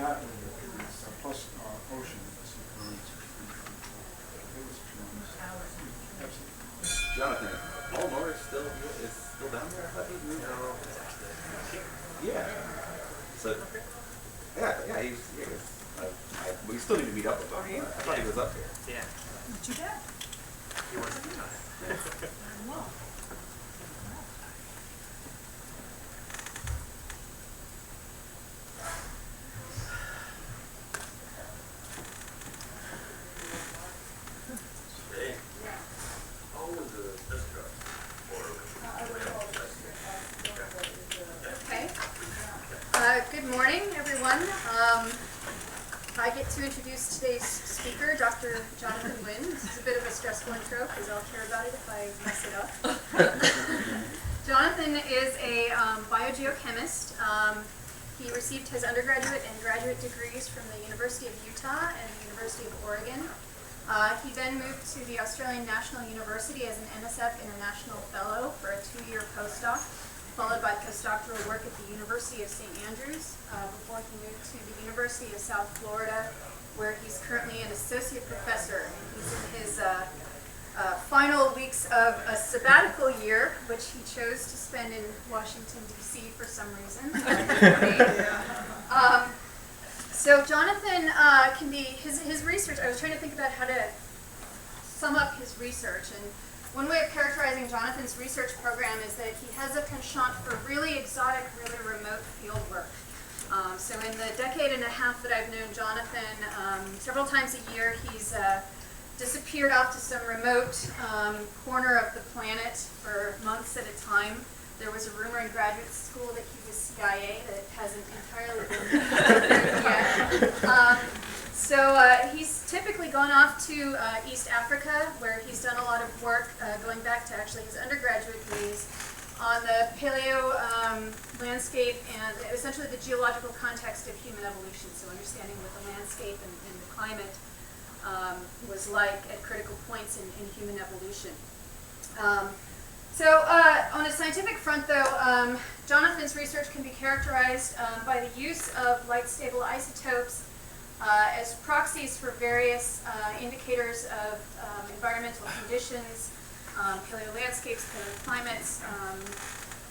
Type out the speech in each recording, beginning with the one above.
that earlier periods, plus ocean. It was tremendous. Absolutely. Jonathan, Baltimore is still down there, I thought he moved. No. Yeah. So, yeah, we still need to meet up with him. I thought he was up here. Yeah. Too bad. He wants to be on it. Well, Good morning, everyone. I get to introduce today's speaker, Dr. Jonathan Wynn. This is a bit of a stressful intro because I'll care about it if I mess it up. Jonathan is a biogeochemist. He received his undergraduate and graduate degrees from the University of Utah and the University of Oregon. He then moved to the Australian National University as an NSF International Fellow for a 2-year postdoc, followed by postdoctoral work at the University of St. Andrews, before he moved to the University of South Florida, where he's currently an associate professor. And he's in his final weeks of a sabbatical year, which he chose to spend in Washington, D.C. for some reason. So Jonathan can be, his research, I was trying to think about how to sum up his research, and one way of characterizing Jonathan's research program is that he has a penchant for really exotic, really remote field work. So in the decade and a half that I've known Jonathan, several times a year he's disappeared off to some remote corner of the planet for months at a time. There was a rumor in graduate school that he was CIA that hasn't entirely been confirmed yet. So he's typically gone off to East Africa, where he's done a lot of work going back to actually his undergraduate days on the paleo landscape and essentially the geological context of human evolution, so understanding what the landscape and the climate was like at critical points in human evolution. So on a scientific front, though, Jonathan's research can be characterized by the use of light-stable isotopes as proxies for various indicators of environmental conditions, paleo landscapes, paleo climates,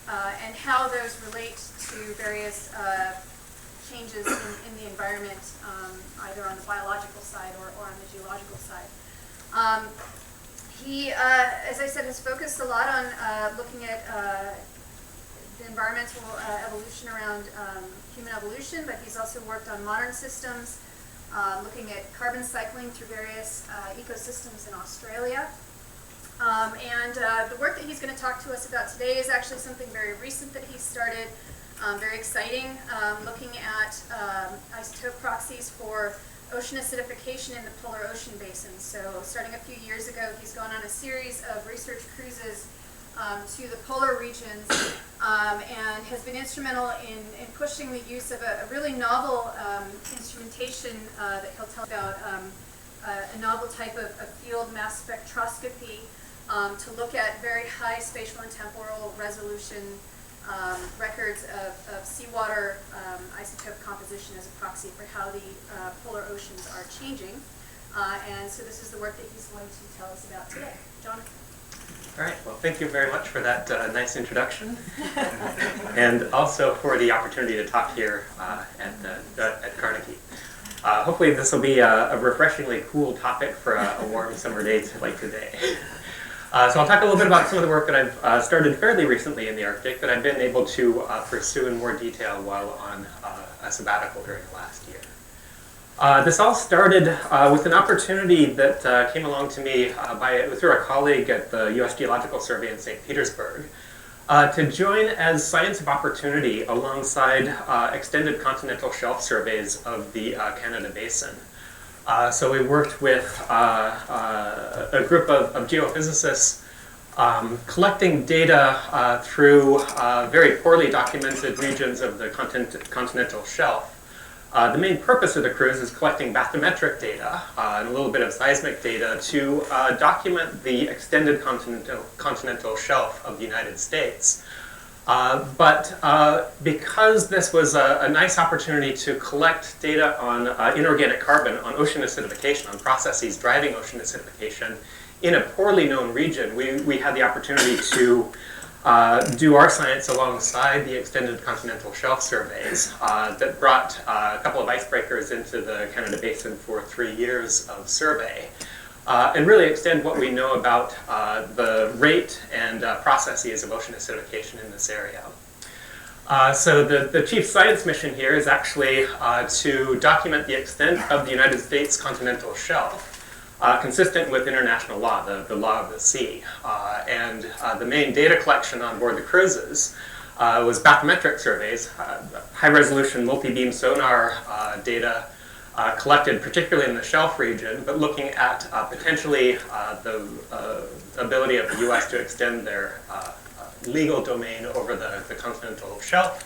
and how those relate to various changes in the environment, either on the biological side or on the geological side. He, as I said, has focused a lot on looking at the environmental evolution around human evolution, but he's also worked on modern systems, looking at carbon cycling through various ecosystems in Australia. And the work that he's going to talk to us about today is actually something very recent that he started, very exciting, looking at isotope proxies for ocean acidification in the polar ocean basin. So starting a few years ago, he's gone on a series of research cruises to the polar regions and has been instrumental in pushing the use of a really novel instrumentation that he'll tell about, a novel type of field mass spectroscopy to look at very high spatial and temporal resolution records of seawater isotope composition as a proxy for how the polar oceans are changing. And so this is the work that he's going to tell us about today. Jonathan. All right, well, thank you very much for that nice introduction, and also for the opportunity to talk here at Carnegie. Hopefully this will be a refreshingly cool topic for a warm summer day like today. So I'll talk a little bit about some of the work that I've started fairly recently in the Arctic that I've been able to pursue in more detail while on a sabbatical during the last year. This all started with an opportunity that came along to me through a colleague at the U.S. Geological Survey in St. Petersburg to join as Science of Opportunity alongside extended continental shelf surveys of the Canada Basin. So we worked with a group of geophysicists collecting data through very poorly documented regions of the continental shelf. The main purpose of the cruise is collecting bathymetric data and a little bit of seismic data to document the extended continental shelf of the United States. Because this was a nice opportunity to collect data on inorganic carbon, on ocean acidification, on processes driving ocean acidification in a poorly known region, we had the opportunity to do our science alongside the extended continental shelf surveys that brought a couple of icebreakers into the Canada Basin for 3 years of survey. And really extend what we know about the rate and processes of ocean acidification in this area. So the chief science mission here is actually to document the extent of the United States continental shelf, consistent with international law, the law of the sea. And the main data collection on board the cruises was bathymetric surveys, high-resolution multi-beam sonar data collected particularly in the shelf region, but looking at potentially the ability of the US to extend their legal domain over the continental shelf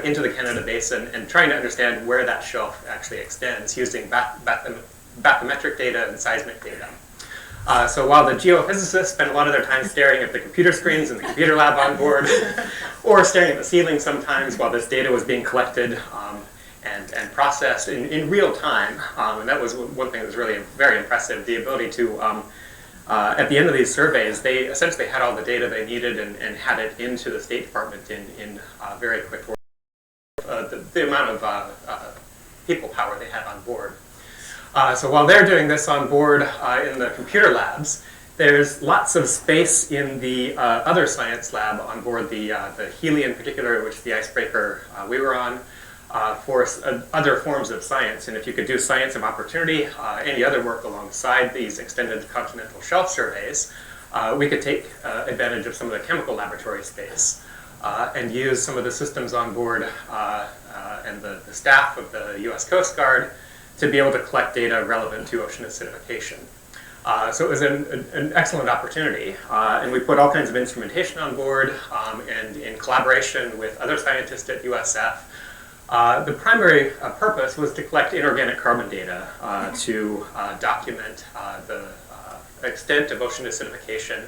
into the Canada Basin, and trying to understand where that shelf actually extends using bathymetric data and seismic data. So while the geophysicists spent a lot of their time staring at the computer screens in the computer lab on board, or staring at the ceiling sometimes while this data was being collected, and processed in real time. And that was one thing that was really very impressive, the ability to, at the end of these surveys, they essentially had all the data they needed and had it into the State Department in very quick order. The amount of people power they had on board. So while they're doing this on board in the computer labs, there's lots of space in the other science lab on board the Healy in particular, which is the icebreaker we were on, for other forms of science. And if you could do science of opportunity, any other work alongside these extended continental shelf surveys, we could take advantage of some of the chemical laboratory space and use some of the systems on board and the staff of the US Coast Guard to be able to collect data relevant to ocean acidification. So it was an excellent opportunity, and we put all kinds of instrumentation on board, and in collaboration with other scientists at USF, the primary purpose was to collect inorganic carbon data to document the extent of ocean acidification,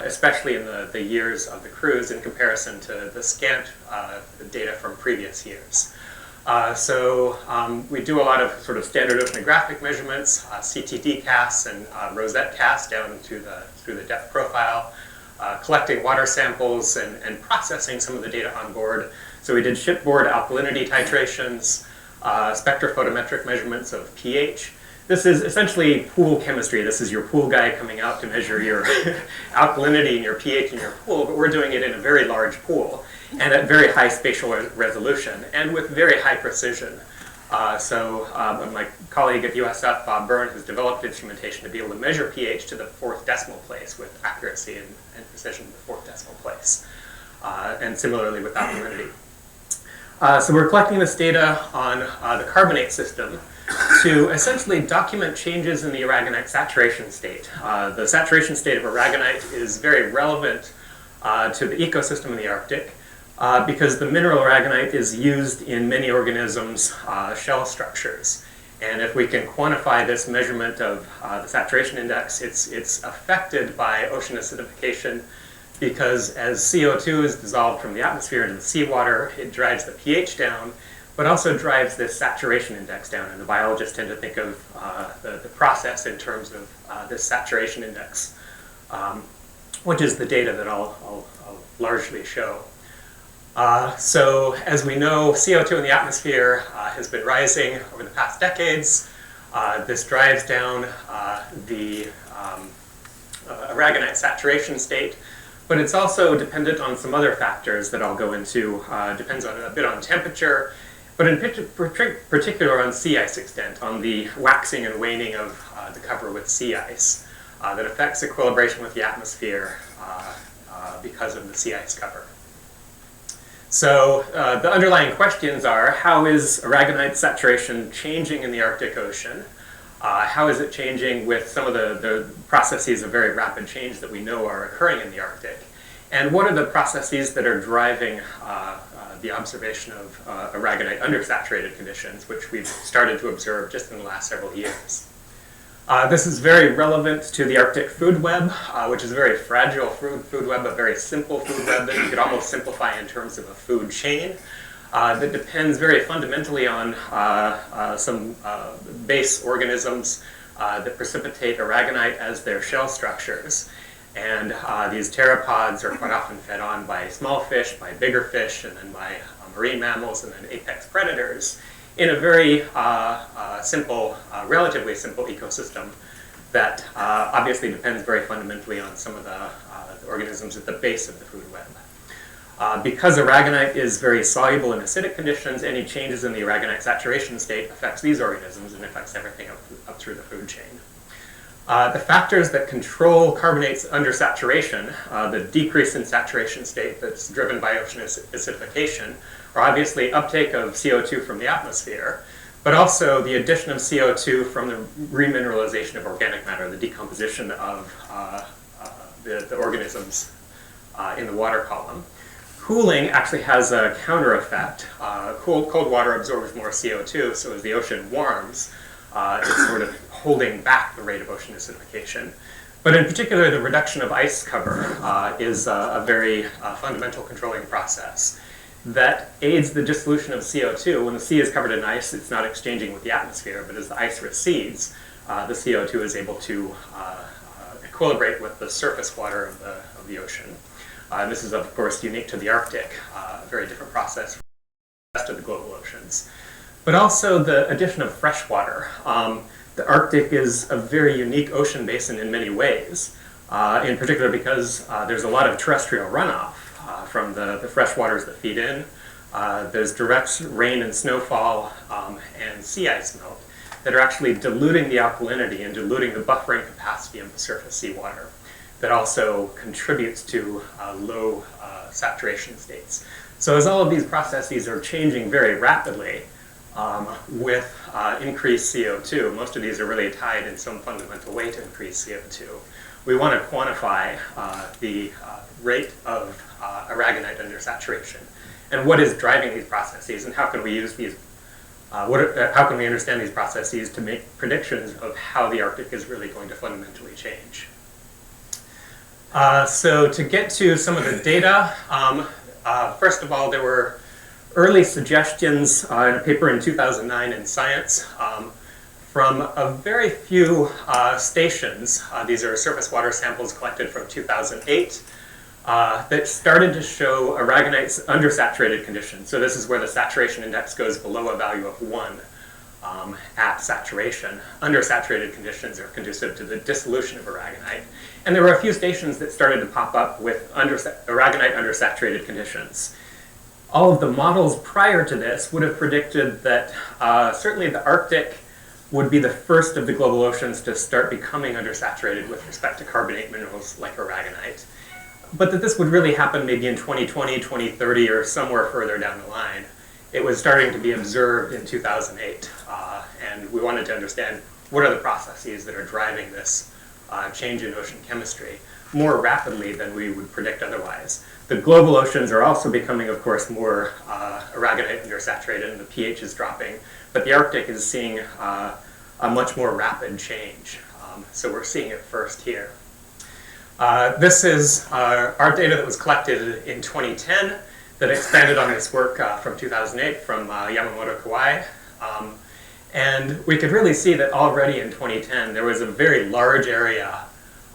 especially in the years of the cruise in comparison to the scant data from previous years. So we do a lot of sort of standard oceanographic measurements, CTD casts and rosette casts down through the depth profile, collecting water samples and processing some of the data on board. So we did shipboard alkalinity titrations, spectrophotometric measurements of pH. This is essentially pool chemistry. This is your pool guy coming out to measure your alkalinity and your pH in your pool, but we're doing it in a very large pool and at very high spatial resolution and with very high precision. So my colleague at USF, Bob Byrne, has developed instrumentation to be able to measure pH to the 4th decimal place with accuracy and precision to the 4th decimal place, and similarly with alkalinity. So we're collecting this data on the carbonate system to essentially document changes in the aragonite saturation state. The saturation state of aragonite is very relevant to the ecosystem in the Arctic because the mineral aragonite is used in many organisms' shell structures. And if we can quantify this measurement of the saturation index, it's affected by ocean acidification because as CO2 is dissolved from the atmosphere into the seawater, it drives the pH down, but also drives this saturation index down. And the biologists tend to think of the process in terms of this saturation index, which is the data that I'll largely show. So as we know, CO2 in the atmosphere has been rising over the past decades. This drives down the aragonite saturation state, but it's also dependent on some other factors that I'll go into. Depends a bit on temperature, but in particular on sea ice extent, on the waxing and waning of the cover with sea ice that affects equilibration with the atmosphere because of the sea ice cover. So the underlying questions are, how is aragonite saturation changing in the Arctic Ocean? How is it changing with some of the processes of very rapid change that we know are occurring in the Arctic? And what are the processes that are driving the observation of aragonite under saturated conditions, which we've started to observe just in the last several years? This is very relevant to the Arctic food web, which is a very fragile food web, a very simple food web that you could almost simplify in terms of a food chain that depends very fundamentally on some base organisms that precipitate aragonite as their shell structures. And these pteropods are quite often fed on by small fish, by bigger fish, and then by marine mammals, and then apex predators, in a very simple, relatively simple ecosystem that obviously depends very fundamentally on some of the organisms at the base of the food web. Because aragonite is very soluble in acidic conditions, any changes in the aragonite saturation state affects these organisms and affects everything up through the food chain. The factors that control carbonates under saturation, the decrease in saturation state that's driven by ocean acidification, are obviously uptake of CO2 from the atmosphere, but also the addition of CO2 from the remineralization of organic matter, the decomposition of the organisms in the water column. Cooling actually has a counter effect. Cold water absorbs more CO2, so as the ocean warms, it's sort of holding back the rate of ocean acidification. But in particular, the reduction of ice cover is a very fundamental controlling process that aids the dissolution of CO2. When the sea is covered in ice, it's not exchanging with the atmosphere, but as the ice recedes, the CO2 is able to equilibrate with the surface water of the ocean. This is, of course, unique to the Arctic, a very different process from the rest of the global oceans. But also the addition of fresh water. The Arctic is a very unique ocean basin in many ways, in particular because there's a lot of terrestrial runoff from the fresh waters that feed in. There's direct rain and snowfall and sea ice melt that are actually diluting the alkalinity and diluting the buffering capacity of the surface seawater. That also contributes to low saturation states. So as all of these processes are changing very rapidly with increased CO2, most of these are really tied in some fundamental way to increased CO2. We want to quantify the rate of aragonite under saturation and what is driving these processes, and how can we use these, how can we understand these processes to make predictions of how the Arctic is really going to fundamentally change. So to get to some of the data, first of all, there were early suggestions in a paper in 2009 in Science from a very few stations. These are surface water samples collected from 2008 that started to show aragonite's undersaturated conditions. So this is where the saturation index goes below a value of 1 at saturation. Undersaturated conditions are conducive to the dissolution of aragonite. And there were a few stations that started to pop up with aragonite undersaturated conditions. All of the models prior to this would have predicted that certainly the Arctic would be the first of the global oceans to start becoming undersaturated with respect to carbonate minerals like aragonite. But that this would really happen maybe in 2020, 2030, or somewhere further down the line. It was starting to be observed in 2008, and we wanted to understand what are the processes that are driving this change in ocean chemistry more rapidly than we would predict otherwise. The global oceans are also becoming, of course, more aragonite undersaturated, and the pH is dropping, but the Arctic is seeing a much more rapid change. So we're seeing it first here. This is our data that was collected in 2010 that expanded on this work from 2008 from Yamamoto Kawai. And we could really see that already in 2010 there was a very large area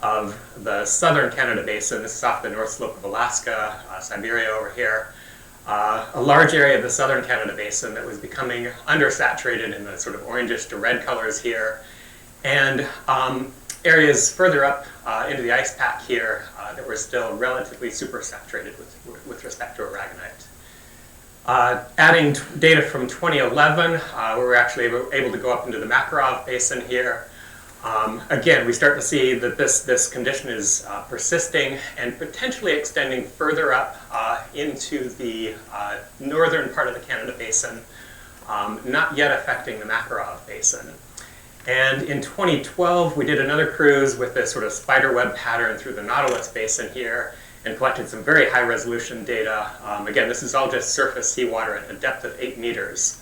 of the southern Canada basin. This is off the north slope of Alaska, Siberia over here. A large area of the southern Canada basin that was becoming undersaturated in the sort of orangish to red colors here. And areas further up into the ice pack here that were still relatively supersaturated with respect to aragonite. Adding data from 2011, we were actually able to go up into the Makarov Basin here. Again, we start to see that this condition is persisting and potentially extending further up into the northern part of the Canada Basin, not yet affecting the Makarov Basin. And in 2012, we did another cruise with this sort of spiderweb pattern through the Nautilus Basin here and collected some very high resolution data. Again, this is all just surface seawater at a depth of 8 meters.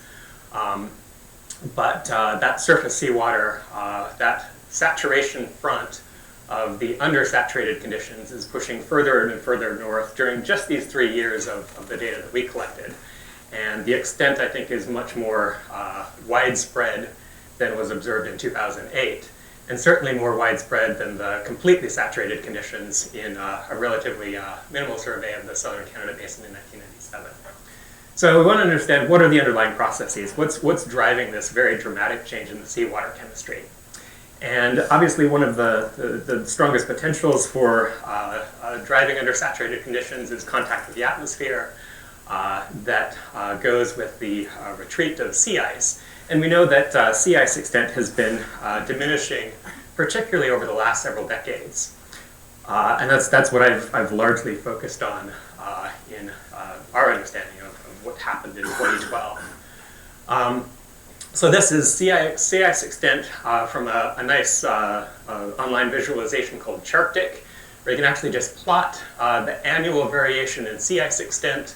But that surface seawater, that saturation front of the undersaturated conditions is pushing further and further north during just these 3 years of the data that we collected. And the extent, I think, is much more widespread than was observed in 2008, and certainly more widespread than the completely saturated conditions in a relatively minimal survey of the southern Canada Basin in 1997. So we want to understand what are the underlying processes, what's driving this very dramatic change in the seawater chemistry. And obviously one of the strongest potentials for driving under saturated conditions is contact with the atmosphere that goes with the retreat of sea ice. And we know that sea ice extent has been diminishing, particularly over the last several decades. And that's what I've largely focused on in our understanding of what happened in 2012. So this is sea ice extent from a nice online visualization called Chartdic, where you can actually just plot the annual variation in sea ice extent.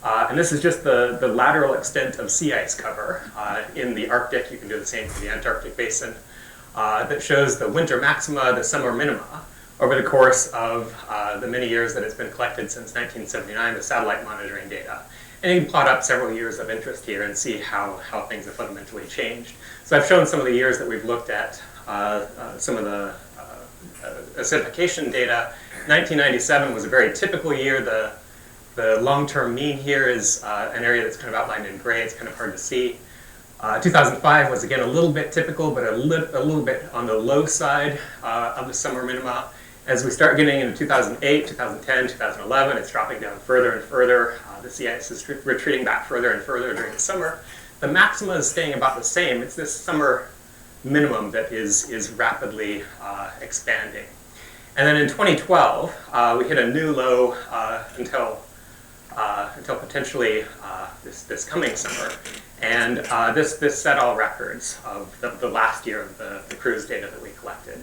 And this is just the lateral extent of sea ice cover in the Arctic. You can do the same for the Antarctic basin. That shows the winter maxima, the summer minima, over the course of the many years that it's been collected since 1979, the satellite monitoring data. And you can plot up several years of interest here and see how things have fundamentally changed. So I've shown some of the years that we've looked at, some of the acidification data. 1997 was a very typical year. The long-term mean here is an area that's kind of outlined in gray. It's kind of hard to see. 2005 was again a little bit typical, but a little bit on the low side of the summer minima. As we start getting into 2008, 2010, 2011, it's dropping down further and further. The sea ice is retreating back further and further during the summer. The maxima is staying about the same. It's this summer minimum that is rapidly expanding. And then in 2012, we hit a new low until potentially this coming summer. And this set all records of the last year of the cruise data that we collected.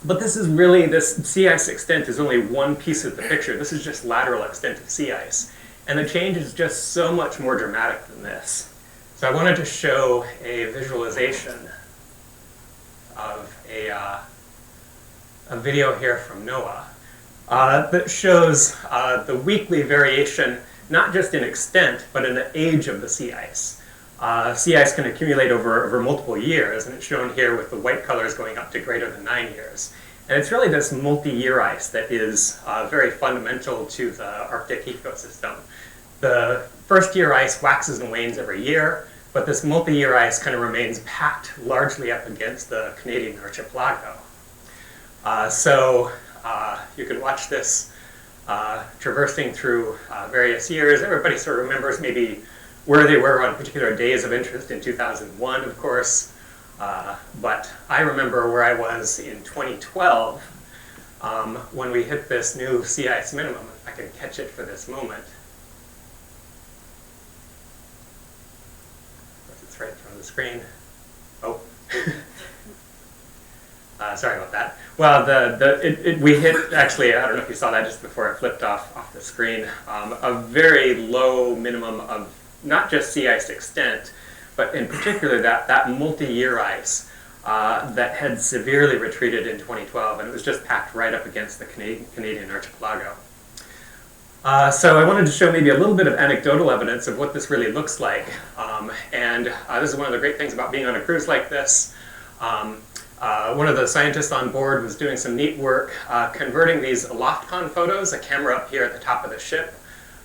But this is really, this sea ice extent is only one piece of the picture. This is just lateral extent of sea ice. And the change is just so much more dramatic than this. So I wanted to show a visualization of a video here from NOAA that shows the weekly variation, not just in extent, but in the age of the sea ice. Sea ice can accumulate over multiple years, and it's shown here with the white colors going up to greater than 9 years. And it's really this multi-year ice that is very fundamental to the Arctic ecosystem. The first-year ice waxes and wanes every year, but this multi-year ice kind of remains packed largely up against the Canadian archipelago. So you can watch this traversing through various years. Everybody sort of remembers maybe where they were on particular days of interest in 2001, of course. But I remember where I was in 2012 when we hit this new sea ice minimum. If I can catch it for this moment. It's right in front of the screen. Oh. Sorry about that. Well, we hit, actually, I don't know if you saw that just before it flipped off the screen, a very low minimum of not just sea ice extent, but in particular that multi-year ice that had severely retreated in 2012, and it was just packed right up against the Canadian archipelago. So I wanted to show maybe a little bit of anecdotal evidence of what this really looks like. And this is one of the great things about being on a cruise like this. One of the scientists on board was doing some neat work converting these aloftcon photos, a camera up here at the top of the ship.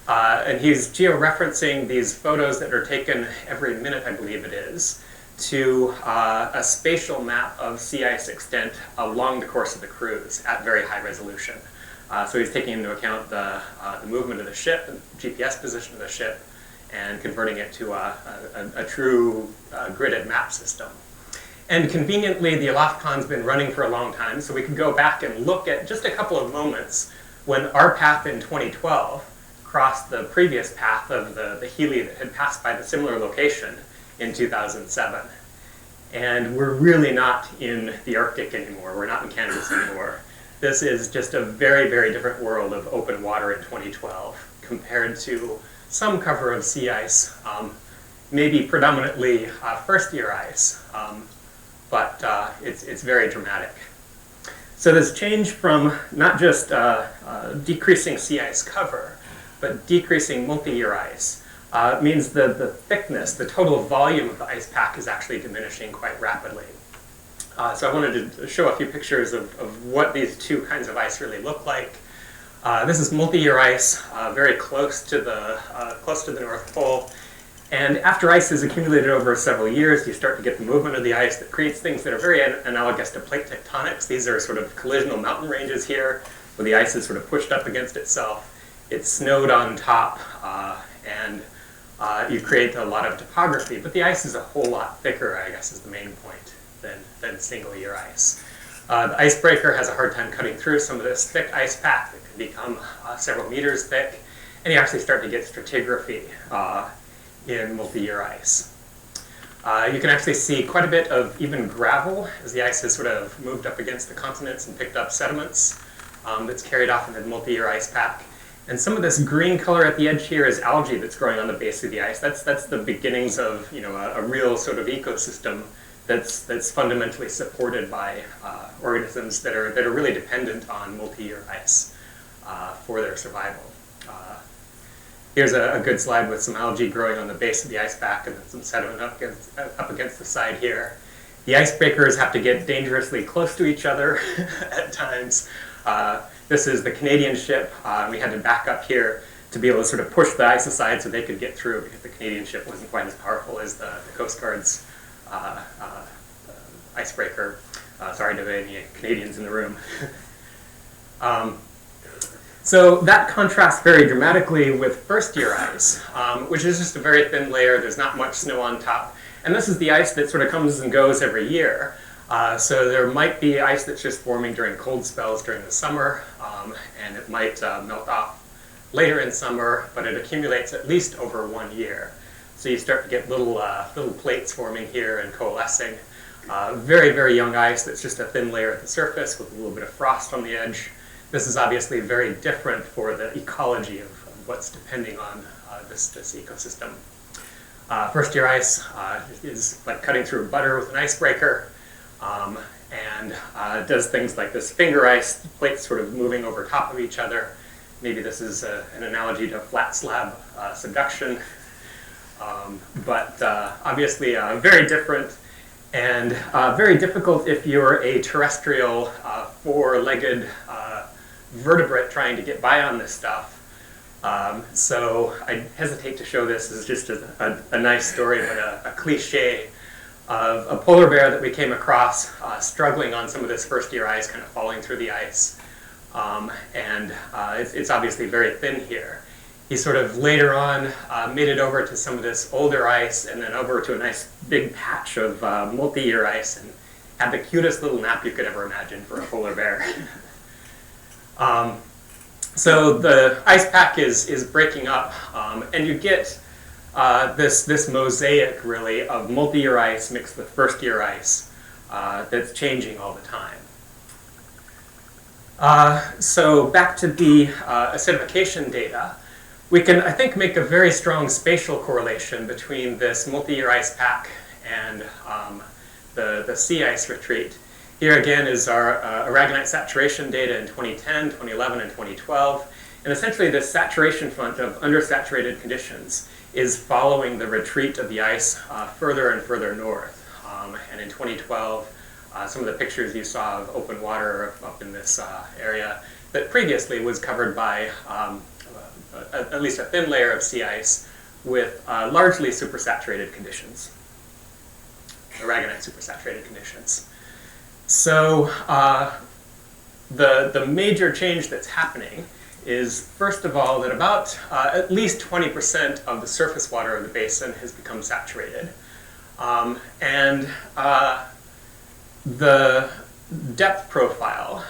And he's georeferencing these photos that are taken every minute, I believe it is, to a spatial map of sea ice extent along the course of the cruise at very high resolution. So he's taking into account the movement of the ship, and GPS position of the ship, and converting it to a true gridded map system. And conveniently, the aloftcon's been running for a long time, so we could go back and look at just a couple of moments when our path in 2012 crossed the previous path of the Healy that had passed by the similar location in 2007. And we're really not in the Arctic anymore. We're not in Kansas anymore. This is just a very, very different world of open water in 2012 compared to some cover of sea ice, maybe predominantly first-year ice. but it's very dramatic. So this change from not just decreasing sea ice cover, but decreasing multi-year ice means that the thickness, the total volume of the ice pack is actually diminishing quite rapidly. So I wanted to show a few pictures of what these two kinds of ice really look like. This is multi-year ice, very close to the North Pole. And after ice is accumulated over several years, you start to get the movement of the ice that creates things that are very analogous to plate tectonics. These are sort of collisional mountain ranges here, where the ice is sort of pushed up against itself. It's snowed on top, and you create a lot of topography. But the ice is a whole lot thicker, I guess, is the main point, than single-year ice. The icebreaker has a hard time cutting through some of this thick ice pack that can become several meters thick, and you actually start to get stratigraphy in multi-year ice. You can actually see quite a bit of even gravel as the ice has sort of moved up against the continents and picked up sediments that's carried off into the multi-year ice pack. And some of this green color at the edge here is algae that's growing on the base of the ice. That's the beginnings of a real sort of ecosystem that's fundamentally supported by organisms that are really dependent on multi-year ice for their survival. Here's a good slide with some algae growing on the base of the ice pack and then some sediment up against the side here. The icebreakers have to get dangerously close to each other at times. This is the Canadian ship. We had to back up here to be able to sort of push the ice aside so they could get through, because the Canadian ship wasn't quite as powerful as the Coast Guard's icebreaker. Sorry to any Canadians in the room. So that contrasts very dramatically with first-year ice, which is just a very thin layer. There's not much snow on top. And this is the ice that sort of comes and goes every year. So there might be ice that's just forming during cold spells during the summer, and it might melt off later in summer, but it accumulates at least over 1 year. So you start to get little plates forming here and coalescing. Very, very young ice that's just a thin layer at the surface with a little bit of frost on the edge. This is obviously very different for the ecology of what's depending on this ecosystem. First-year ice is like cutting through butter with an icebreaker, and does things like this finger ice, plates sort of moving over top of each other. Maybe this is an analogy to flat slab subduction, but obviously very different and very difficult if you're a terrestrial four-legged vertebrate trying to get by on this stuff. So I hesitate to show this as just a nice story, but a cliche of a polar bear that we came across struggling on some of this first-year ice, kind of falling through the ice. It's obviously very thin here. He sort of later on made it over to some of this older ice and then over to a nice big patch of multi-year ice and had the cutest little nap you could ever imagine for a polar bear. So the ice pack is breaking up, and you get this mosaic, really, of multi-year ice mixed with first-year ice that's changing all the time. So back to the acidification data, we can, I think, make a very strong spatial correlation between this multi-year ice pack and the sea ice retreat. Here again is our aragonite saturation data in 2010, 2011, and 2012. And essentially this saturation front of undersaturated conditions is following the retreat of the ice further and further north. And in 2012, some of the pictures you saw of open water up in this area that previously was covered by at least a thin layer of sea ice with largely supersaturated conditions, aragonite supersaturated conditions. So the major change that's happening is, first of all, that about at least 20% of the surface water of the basin has become saturated. The depth profile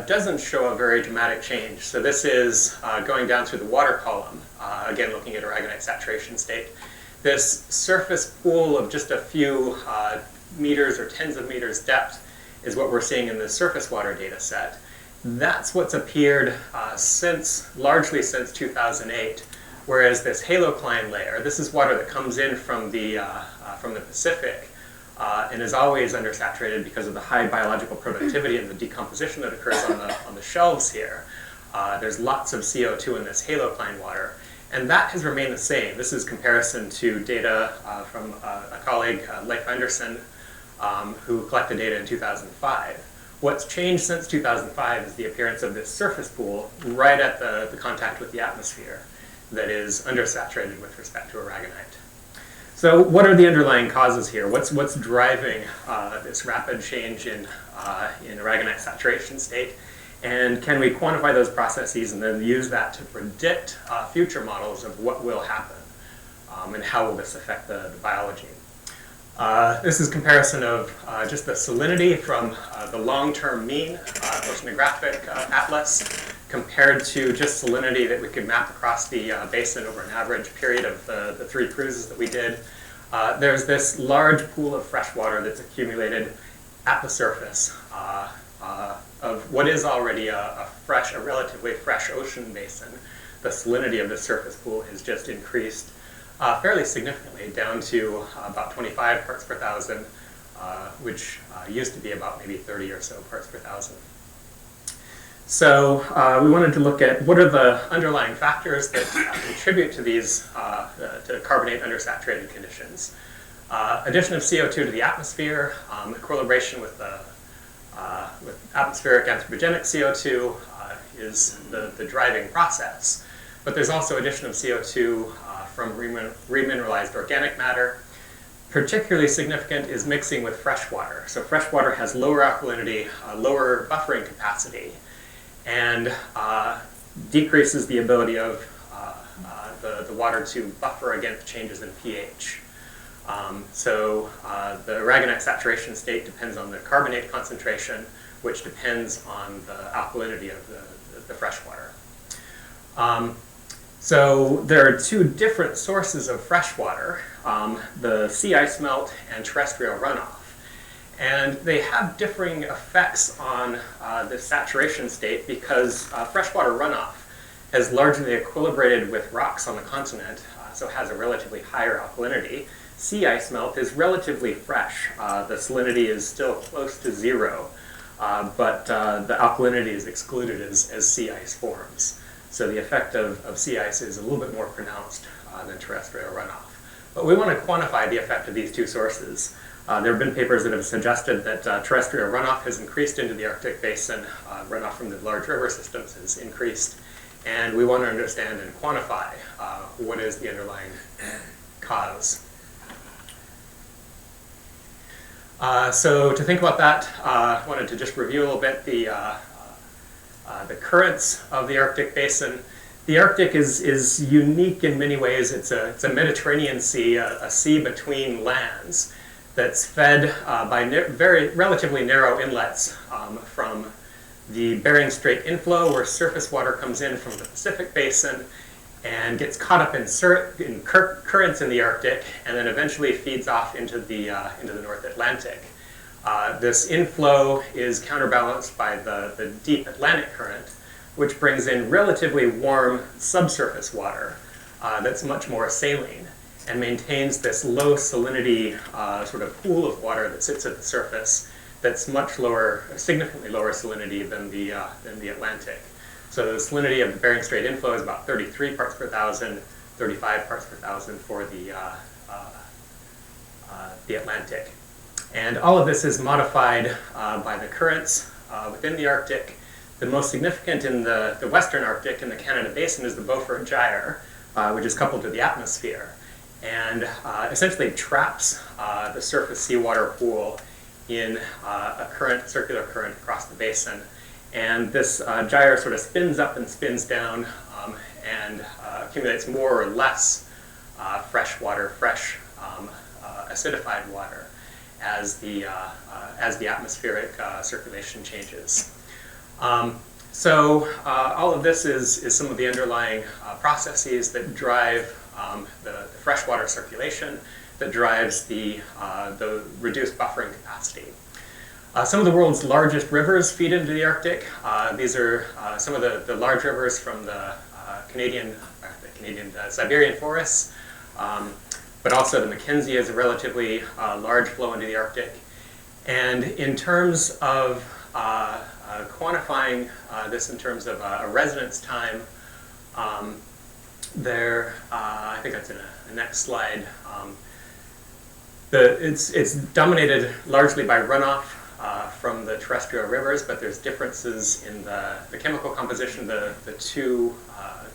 doesn't show a very dramatic change. So this is going down through the water column, again looking at aragonite saturation state. This surface pool of just a few meters or tens of meters depth is what we're seeing in the surface water data set. That's what's appeared largely since 2008, whereas this halocline layer, this is water that comes in from the Pacific, and is always undersaturated because of the high biological productivity and the decomposition that occurs on the shelves here. There's lots of CO2 in this halocline water, and that has remained the same. This is comparison to data from a colleague, Leif Anderson, who collected data in 2005. What's changed since 2005 is the appearance of this surface pool right at the contact with the atmosphere that is undersaturated with respect to aragonite. So what are the underlying causes here? What's driving this rapid change in aragonite saturation state? And can we quantify those processes and then use that to predict future models of what will happen and how will this affect the biology? This is comparison of just the salinity from the long-term mean oceanographic atlas compared to just salinity that we could map across the basin over an average period of the 3 cruises that we did. There's this large pool of fresh water that's accumulated at the surface of what is already a relatively fresh ocean basin. The salinity of the surface pool has just increased fairly significantly, down to about 25 parts per thousand, which used to be about maybe 30 or so parts per thousand. So we wanted to look at what are the underlying factors that contribute to these to carbonate undersaturated conditions. Addition of CO2 to the atmosphere, equilibration with atmospheric anthropogenic CO2 is the driving process. But there's also addition of CO2 from remineralized organic matter. Particularly significant is mixing with fresh water. So fresh water has lower alkalinity, lower buffering capacity, and decreases the ability of the water to buffer against changes in pH. So the aragonite saturation state depends on the carbonate concentration, which depends on the alkalinity of the fresh water. So there are 2 different sources of fresh water, the sea ice melt and terrestrial runoff. And they have differing effects on the saturation state because freshwater runoff has largely equilibrated with rocks on the continent, so has a relatively higher alkalinity. Sea ice melt is relatively fresh. The salinity is still close to 0, but the alkalinity is excluded as sea ice forms. So the effect of sea ice is a little bit more pronounced than terrestrial runoff. But we want to quantify the effect of these 2 sources. There have been papers that have suggested that terrestrial runoff has increased into the Arctic basin, runoff from the large river systems has increased, and we want to understand and quantify what is the underlying cause. So to think about that, I wanted to just review a little bit the currents of the Arctic basin. The Arctic is unique in many ways. It's a Mediterranean sea, a sea between lands that's fed by relatively narrow inlets from the Bering Strait inflow, where surface water comes in from the Pacific basin and gets caught up in currents in the Arctic, and then eventually feeds off into the North Atlantic. This inflow is counterbalanced by the deep Atlantic current, which brings in relatively warm subsurface water that's much more saline and maintains this low salinity sort of pool of water that sits at the surface that's much lower, significantly lower salinity than the Atlantic. So the salinity of the Bering Strait inflow is about 33 parts per thousand, 35 parts per thousand for the Atlantic. And all of this is modified by the currents within the Arctic. The most significant in the Western Arctic in the Canada Basin is the Beaufort Gyre, which is coupled to the atmosphere, and essentially traps the surface seawater pool in a circular current across the basin. And this gyre sort of spins up and spins down and accumulates more or less fresh acidified water as the atmospheric circulation changes. So all of this is some of the underlying processes that drive the freshwater circulation, that drives the reduced buffering capacity. Some of the world's largest rivers feed into the Arctic. These are some of the large rivers from the Siberian forests. but also the Mackenzie is a relatively large flow into the Arctic. And in terms of quantifying this in terms of a residence time, I think that's in the next slide. It's dominated largely by runoff from the terrestrial rivers, but there's differences in the chemical composition of the two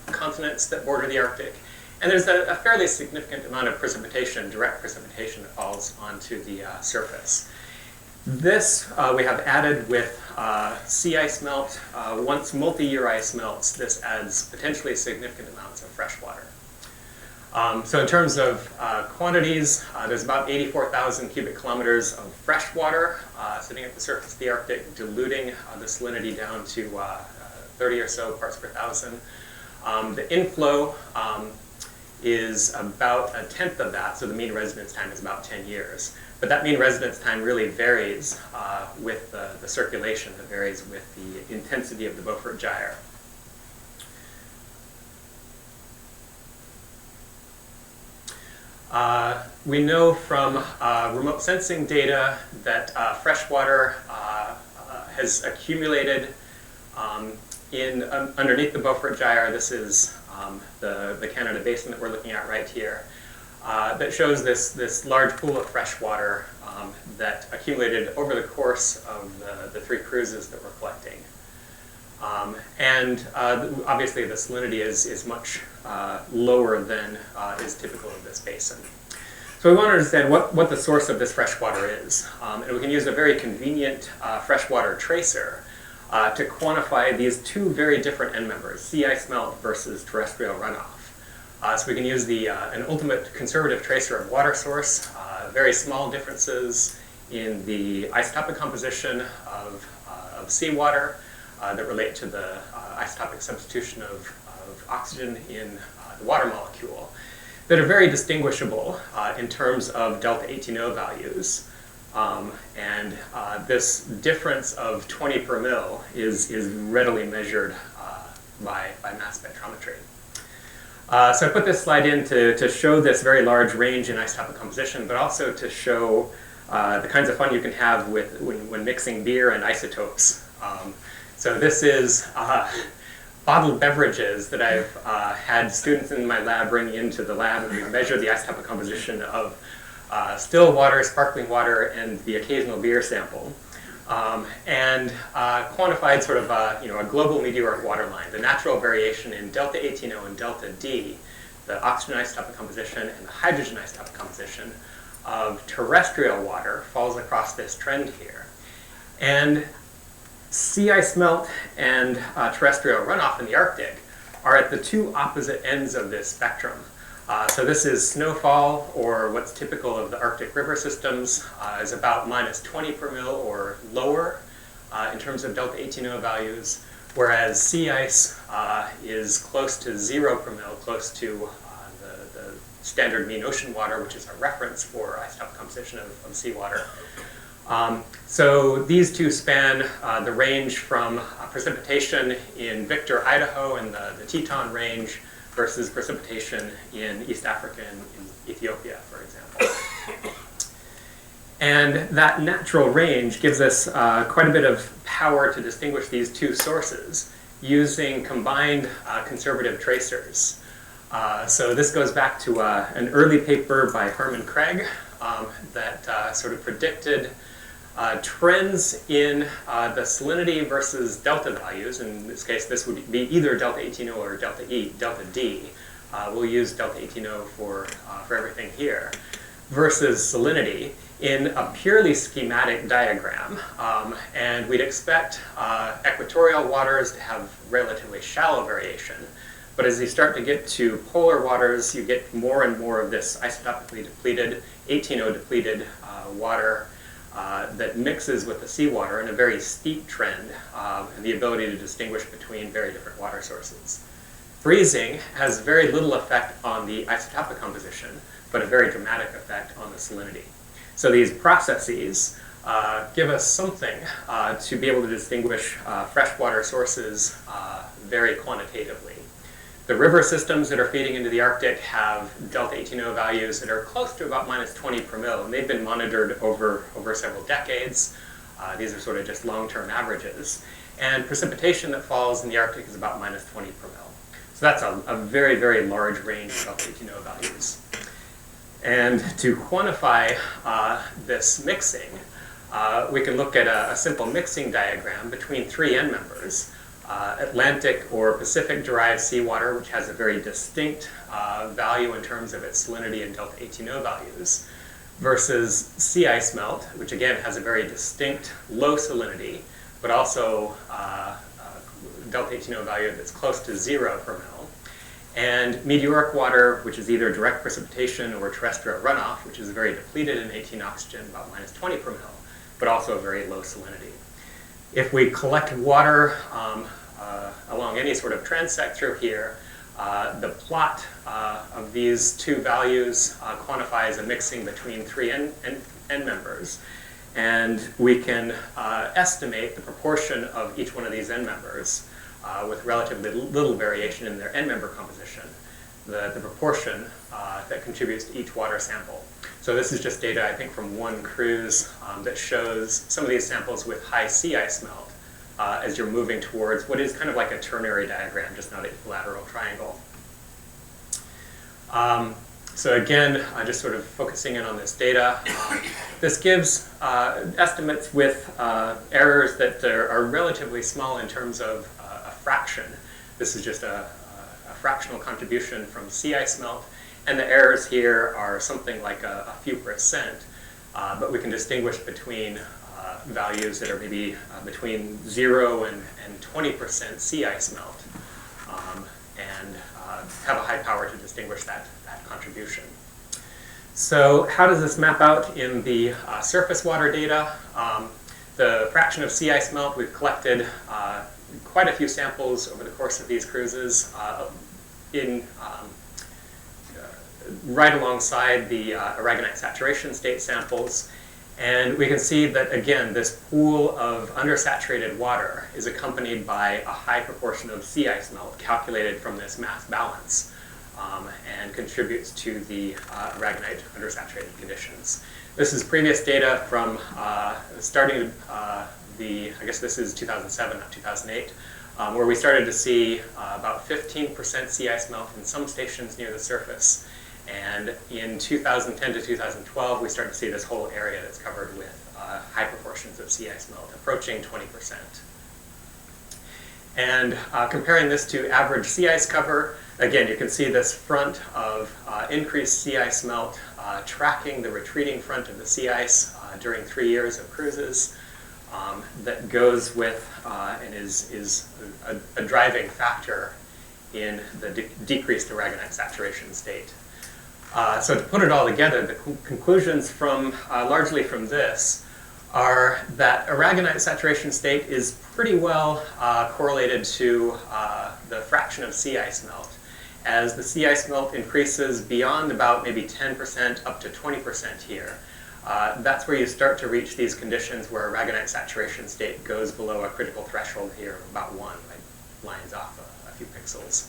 continents that border the Arctic. And there's a fairly significant amount of precipitation, direct precipitation, that falls onto the surface. This we have added with sea ice melt. Once multi-year ice melts, this adds potentially significant amounts of fresh water. So in terms of quantities, there's about 84,000 cubic kilometers of fresh water sitting at the surface of the Arctic, diluting the salinity down to 30 or so parts per thousand. The inflow is about a tenth of that, so the mean residence time is about 10 years. But that mean residence time really varies with the circulation. It varies with the intensity of the Beaufort Gyre. We know from remote sensing data that freshwater has accumulated underneath the Beaufort Gyre. This is the Canada Basin that we're looking at right here. That shows this large pool of fresh water that accumulated over the course of the three cruises that we're collecting. Obviously the salinity is much lower than is typical of this basin. So we want to understand what the source of this fresh water is. And we can use a very convenient freshwater tracer to quantify these two very different end members, sea ice melt versus terrestrial runoff. So we can use an ultimate conservative tracer of water source, very small differences in the isotopic composition of seawater that relate to the isotopic substitution of oxygen in the water molecule, that are very distinguishable in terms of delta 18O values. This difference of 20 per mil is readily measured by mass spectrometry. So I put this slide in to show this very large range in isotopic composition, but also to show the kinds of fun you can have when mixing beer and isotopes. So this is bottled beverages that I've had students in my lab bring into the lab, and we measure the isotopic composition of still water, sparkling water, and the occasional beer sample. And quantified sort of a global meteoric water line, the natural variation in delta 18O and delta D, the oxygen isotopic composition and the hydrogen isotopic composition of terrestrial water falls across this trend here. And sea ice melt and terrestrial runoff in the Arctic are at the two opposite ends of this spectrum. So this is snowfall, or what's typical of the Arctic river systems, is about minus 20 per mil or lower in terms of delta 18O values, whereas sea ice is close to 0 per mil, close to the standard mean ocean water, which is a reference for isotopic composition of seawater. So these two span the range from precipitation in Victor, Idaho, and the Teton Range, versus precipitation in East Africa and in Ethiopia, for example. And that natural range gives us quite a bit of power to distinguish these two sources using combined conservative tracers. So this goes back to an early paper by Herman Craig that sort of predicted trends in the salinity versus delta values. In this case, this would be either delta 18O or delta D. We'll use delta 18O for everything here, versus salinity in a purely schematic diagram. And we'd expect equatorial waters to have relatively shallow variation. But as you start to get to polar waters, you get more and more of this isotopically depleted, 18O depleted water that mixes with the seawater in a very steep trend, and the ability to distinguish between very different water sources. Freezing has very little effect on the isotopic composition, but a very dramatic effect on the salinity. So these processes give us something to be able to distinguish freshwater sources very quantitatively. The river systems that are feeding into the Arctic have delta 18O values that are close to about minus 20 per mil, and they've been monitored over several decades. These are sort of just long-term averages. And precipitation that falls in the Arctic is about minus 20 per mil. So that's a very, very large range of delta 18O values. And to quantify this mixing, we can look at a simple mixing diagram between three end members. Atlantic or Pacific-derived seawater, which has a very distinct value in terms of its salinity and delta 18O values, versus sea ice melt, which again has a very distinct low salinity, but also delta 18O value that's close to 0 per mil. And meteoric water, which is either direct precipitation or terrestrial runoff, which is very depleted in 18 oxygen, about minus 20 per mil, but also a very low salinity. If we collect water along any sort of transect through here, the plot of these two values quantifies a mixing between three end members. And we can estimate the proportion of each one of these end members with relatively little variation in their end member composition, the proportion that contributes to each water sample. So this is just data, I think, from one cruise that shows some of these samples with high sea ice melt as you're moving towards what is kind of like a ternary diagram, just not an equilateral triangle. So again, just sort of focusing in on this data, this gives estimates with errors that are relatively small in terms of a fraction. This is just a fractional contribution from sea ice melt, and the errors here are something like a few percent, but we can distinguish between values that are maybe between 0 and 20% sea ice melt, and have a high power to distinguish that contribution. So how does this map out in the surface water data? The fraction of sea ice melt, we've collected quite a few samples over the course of these cruises right alongside the aragonite saturation state samples. And we can see that, again, this pool of undersaturated water is accompanied by a high proportion of sea ice melt calculated from this mass balance and contributes to the aragonite undersaturated conditions. This is previous data from starting I guess this is 2007, not 2008, where we started to see about 15% sea ice melt in some stations near the surface. And in 2010 to 2012, we started to see this whole area that's covered with high proportions of sea ice melt, approaching 20%. And comparing this to average sea ice cover, again, you can see this front of increased sea ice melt tracking the retreating front of the sea ice during 3 years of cruises. That goes with and is a driving factor in the decreased aragonite saturation state. So to put it all together, the conclusions from largely from this are that aragonite saturation state is pretty well correlated to the fraction of sea ice melt. As the sea ice melt increases beyond about maybe 10% up to 20% here, that's where you start to reach these conditions where aragonite saturation state goes below a critical threshold here of about 1, like lines off a few pixels.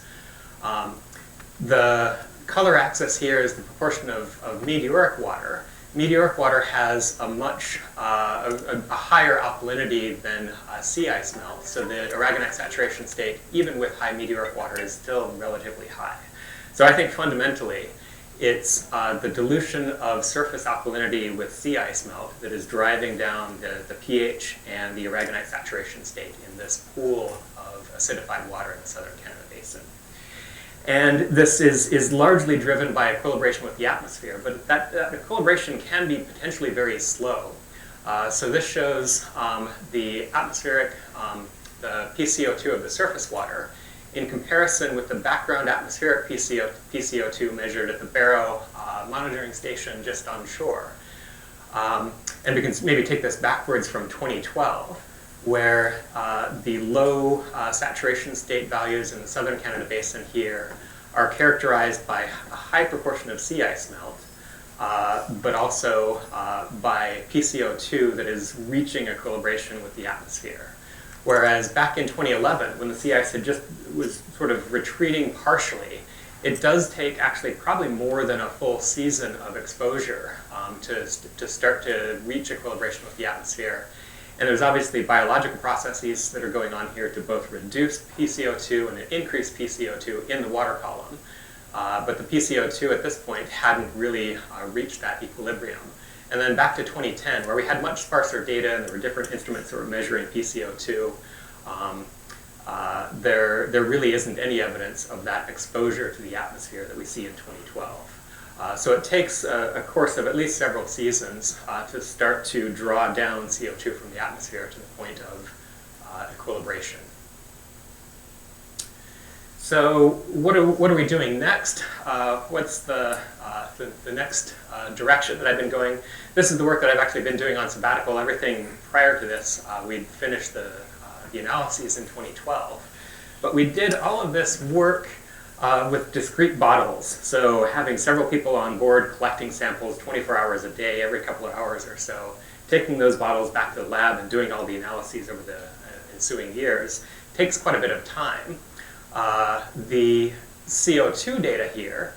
The color axis here is the proportion of meteoric water. Meteoric water has a much a higher alkalinity than sea ice melt, so the aragonite saturation state, even with high meteoric water, is still relatively high. So I think fundamentally, it's the dilution of surface alkalinity with sea ice melt that is driving down the pH and the aragonite saturation state in this pool of acidified water in the southern Canada Basin. And this is largely driven by equilibration with the atmosphere, but that equilibration can be potentially very slow. So this shows the atmospheric, the PCO2 of the surface water in comparison with the background atmospheric PCO2 measured at the Barrow monitoring station just on shore. And we can maybe take this backwards from 2012, where the low saturation state values in the southern Canada Basin here are characterized by a high proportion of sea ice melt, but also by PCO2 that is reaching equilibration with the atmosphere. Whereas back in 2011, when the sea ice was sort of retreating partially, it does take actually probably more than a full season of exposure to start to reach equilibration with the atmosphere. And there's obviously biological processes that are going on here to both reduce PCO2 and increase PCO2 in the water column. But the PCO2 at this point hadn't really reached that equilibrium. And then back to 2010, where we had much sparser data and there were different instruments that were measuring PCO2, there really isn't any evidence of that exposure to the atmosphere that we see in 2012. So it takes a course of at least several seasons to start to draw down CO2 from the atmosphere to the point of equilibration. So what are we doing next? What's the next direction that I've been going? This is the work that I've actually been doing on sabbatical. Everything prior to this, we'd finished the analyses in 2012. But we did all of this work with discrete bottles. So having several people on board collecting samples 24 hours a day, every couple of hours or so, taking those bottles back to the lab and doing all the analyses over the ensuing years takes quite a bit of time. The CO2 data here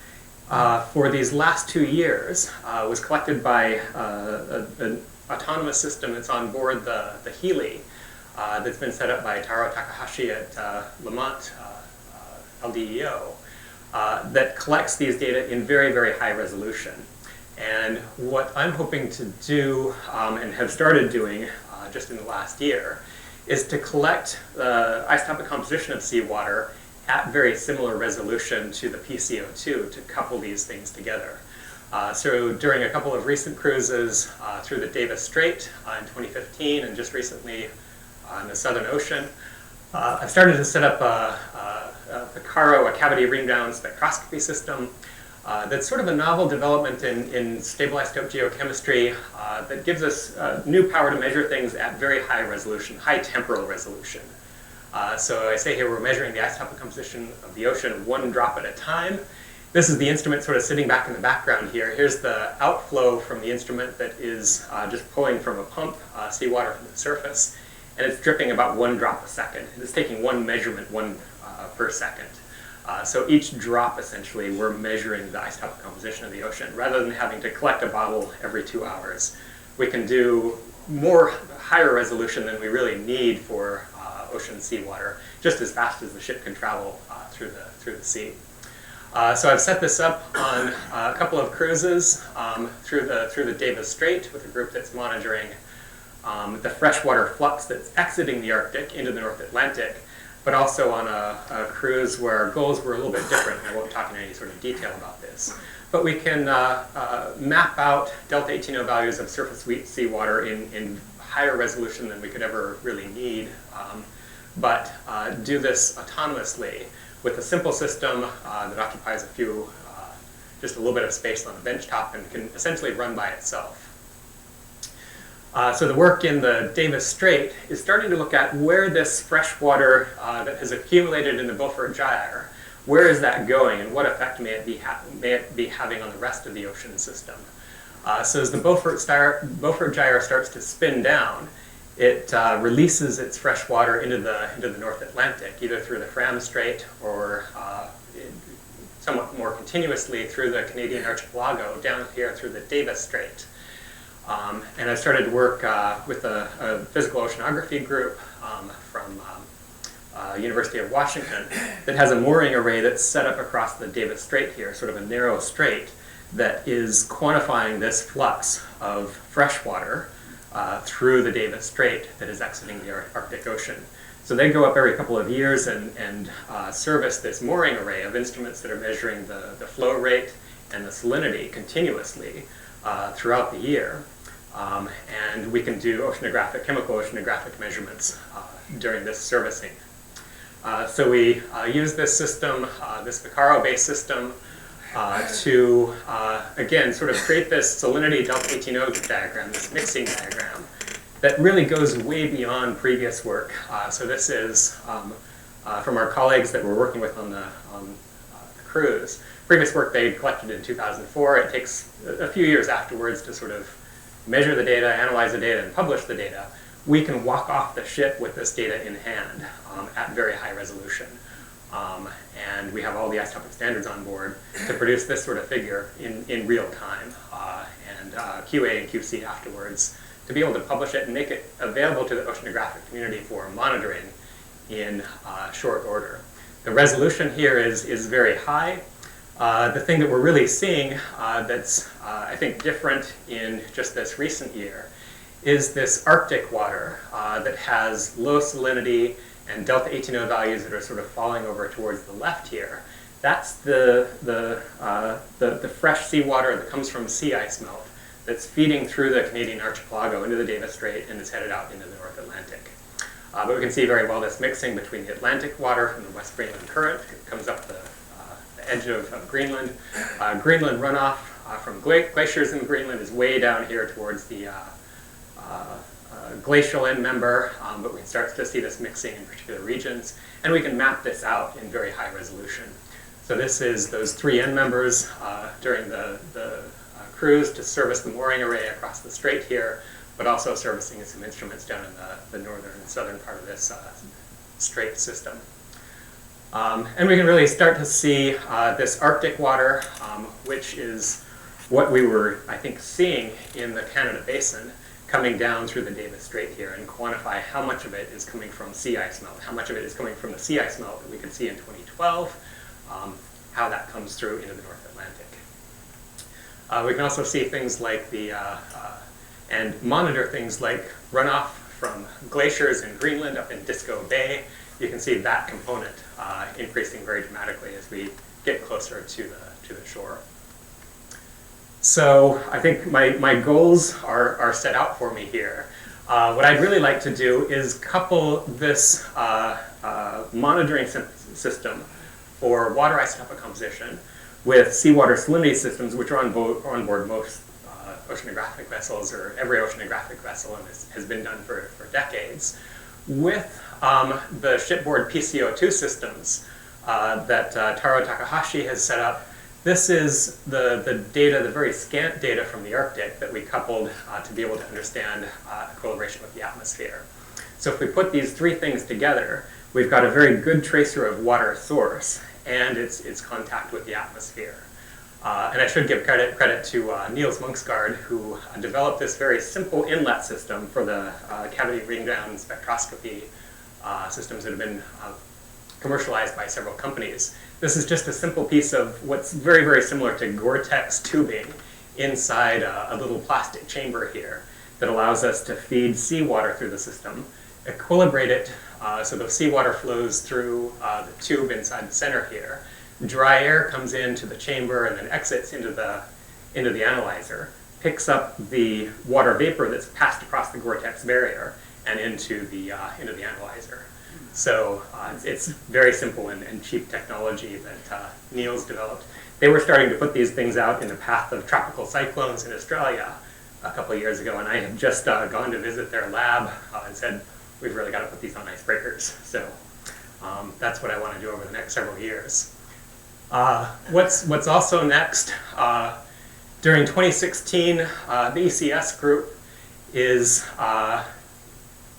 for these last 2 years was collected by an autonomous system that's on board the Healy that's been set up by Taro Takahashi at Lamont LDEO that collects these data in very, very high resolution. And what I'm hoping to do and have started doing just in the last year is to collect the isotopic composition of seawater at very similar resolution to the PCO2 to couple these things together. So during a couple of recent cruises through the Davis Strait in 2015 and just recently in the Southern Ocean, I've started to set up a Picaro, a cavity ring-down spectroscopy system that's sort of a novel development in stable isotope geochemistry that gives us new power to measure things at very high resolution, high temporal resolution. So I say here we're measuring the isotopic composition of the ocean 1 drop at a time. This is the instrument sort of sitting back in the background here. Here's the outflow from the instrument that is just pulling from a pump seawater from the surface, and it's dripping about 1 drop a second. It's taking 1 measurement per second. So each drop, essentially, we're measuring the isotopic composition of the ocean. Rather than having to collect a bottle every 2 hours, we can do higher resolution than we really need for ocean seawater, just as fast as the ship can travel through the sea. So I've set this up on a couple of cruises through the Davis Strait with a group that's monitoring the freshwater flux that's exiting the Arctic into the North Atlantic, but also on a cruise where our goals were a little bit different. I won't talk in any sort of detail about this. But we can map out delta 18O values of surface seawater in higher resolution than we could ever really need, but do this autonomously with a simple system that occupies just a little bit of space on the benchtop and can essentially run by itself. So the work in the Davis Strait is starting to look at where this freshwater that has accumulated in the Beaufort Gyre, where is that going and what effect may it be having on the rest of the ocean system. So as the Beaufort Gyre starts to spin down, it releases its fresh water into the North Atlantic, either through the Fram Strait or somewhat more continuously through the Canadian archipelago down here through the Davis Strait. And I started to work with a physical oceanography group from University of Washington that has a mooring array that's set up across the Davis Strait here, sort of a narrow strait that is quantifying this flux of fresh water through the Davis Strait that is exiting the Arctic Ocean. So they go up every couple of years and service this mooring array of instruments that are measuring the flow rate and the salinity continuously throughout the year. And we can do chemical oceanographic measurements during this servicing. So we use this system, this Picaro-based system, to, again, sort of create this salinity delta 18O diagram, this mixing diagram, that really goes way beyond previous work. So this is from our colleagues that we're working with on the cruise. Previous work they collected in 2004. It takes a few years afterwards to sort of measure the data, analyze the data, and publish the data. we can walk off the ship with this data in hand at very high resolution. And we have all the isotopic standards on board to produce this sort of figure in real time, and QA and QC afterwards, to be able to publish it and make it available to the oceanographic community for monitoring in short order. The resolution here is very high. The thing that we're really seeing that's, I think, different in just this recent year is this Arctic water that has low salinity and delta 18O values that are sort of falling over towards the left here. That's the fresh seawater that comes from sea ice melt that's feeding through the Canadian archipelago into the Davis Strait and is headed out into the North Atlantic. But we can see very well this mixing between the Atlantic water from the West Greenland Current. It comes up the edge of Greenland. Greenland runoff from glaciers in Greenland is way down here towards the glacial end member, but we can start to see this mixing in particular regions, and we can map this out in very high resolution. So this is those 3 end members during the cruise to service the mooring array across the strait here, but also servicing some instruments down in the northern and southern part of this strait system. And we can really start to see this Arctic water, which is what we were, I think, seeing in the Canada Basin, coming down through the Davis Strait here, and quantify how much of it is coming from sea ice melt, how much of it is coming from the sea ice melt that we could see in 2012, how that comes through into the North Atlantic. We can also see things like and monitor things like runoff from glaciers in Greenland up in Disco Bay. You can see that component increasing very dramatically as we get closer to the shore. So I think my goals are set out for me here. What I'd really like to do is couple this monitoring system for water isotopic composition with seawater salinity systems, which are on board most oceanographic vessels, or every oceanographic vessel, and has been done for decades, with the shipboard PCO2 systems that Taro Takahashi has set up. This is the data, the very scant data from the Arctic that we coupled to be able to understand equilibration with the atmosphere. So if we put these 3 things together, we've got a very good tracer of water source and its contact with the atmosphere. And I should give credit to Niels Munksgaard, who developed this very simple inlet system for the cavity ring down spectroscopy systems that have been commercialized by several companies. This is just a simple piece of what's very, very similar to Gore-Tex tubing inside a little plastic chamber here that allows us to feed seawater through the system, equilibrate it so the seawater flows through the tube inside the center here. Dry air comes into the chamber and then exits into the analyzer, picks up the water vapor that's passed across the Gore-Tex barrier and into the analyzer. So it's very simple and cheap technology that Niels developed. They were starting to put these things out in the path of tropical cyclones in Australia a couple of years ago, and I had just gone to visit their lab and said, we've really got to put these on icebreakers. So that's what I want to do over the next several years. What's also next, during 2016, the ECS group is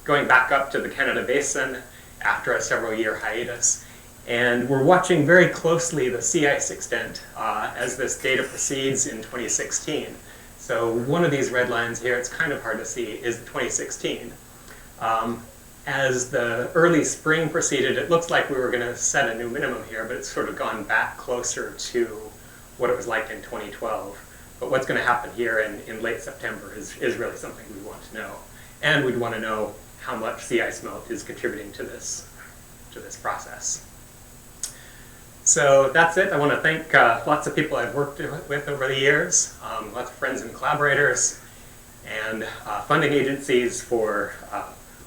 going back up to the Canada Basin after a several-year hiatus. And we're watching very closely the sea ice extent as this data proceeds in 2016. So one of these red lines here, it's kind of hard to see, is 2016. As the early spring proceeded, it looks like we were going to set a new minimum here, but it's sort of gone back closer to what it was like in 2012. But what's going to happen here in late September is really something we want to know. And we'd want to know how much sea ice melt is contributing to this process. So that's it. I want to thank lots of people I've worked with over the years, lots of friends and collaborators, and funding agencies for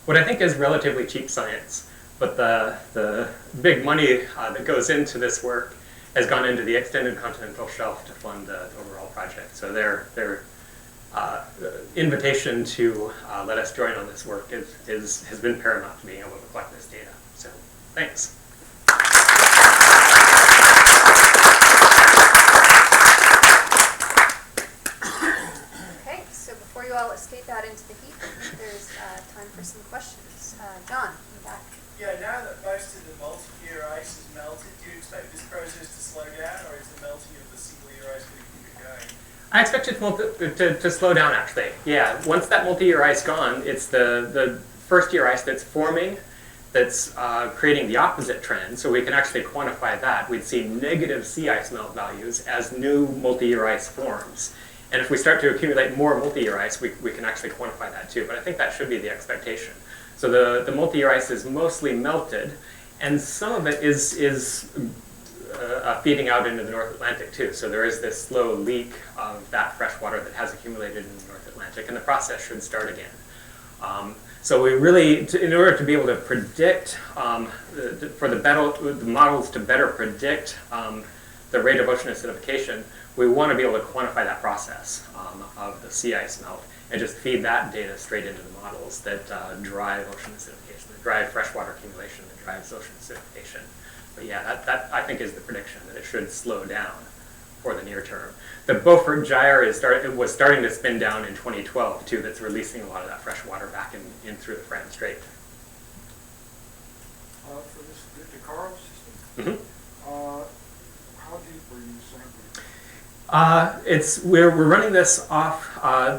what I think is relatively cheap science. But the big money that goes into this work has gone into the extended continental shelf to fund the overall project. So their invitation to let us join on this work has been paramount to being able to collect this data. So thanks. Okay, so before before you all escape out into the heat, I think there's time for some questions. John, in the back. Yeah, now that most of the multi-year ice is melted, do you expect this process to slow down, or is the melting of the single-year ice going to keep it going? I expect it to slow down, actually. Yeah, once that multi-year ice gone, it's the first-year ice that's forming that's creating the opposite trend, so we can actually quantify that. We'd see negative sea ice melt values as new multi-year ice forms. And if we start to accumulate more multi-year ice, we can actually quantify that too. But I think that should be the expectation. So the multi-year ice is mostly melted, and some of it is feeding out into the North Atlantic too. So there is this slow leak of that fresh water that has accumulated in the North Atlantic, and the process should start again. So we really, in order to be able to predict, for the models to better predict the rate of ocean acidification, we want to be able to quantify that process of the sea ice melt and just feed that data straight into the models that drive ocean acidification, that drive freshwater accumulation, that drives ocean acidification. But yeah, that I think is the prediction, that it should slow down for the near term. The Beaufort Gyre was starting to spin down in 2012 too. That's releasing a lot of that fresh water back in through the Fram Strait. For the Carl system, how deep were you sampling? We're running this off.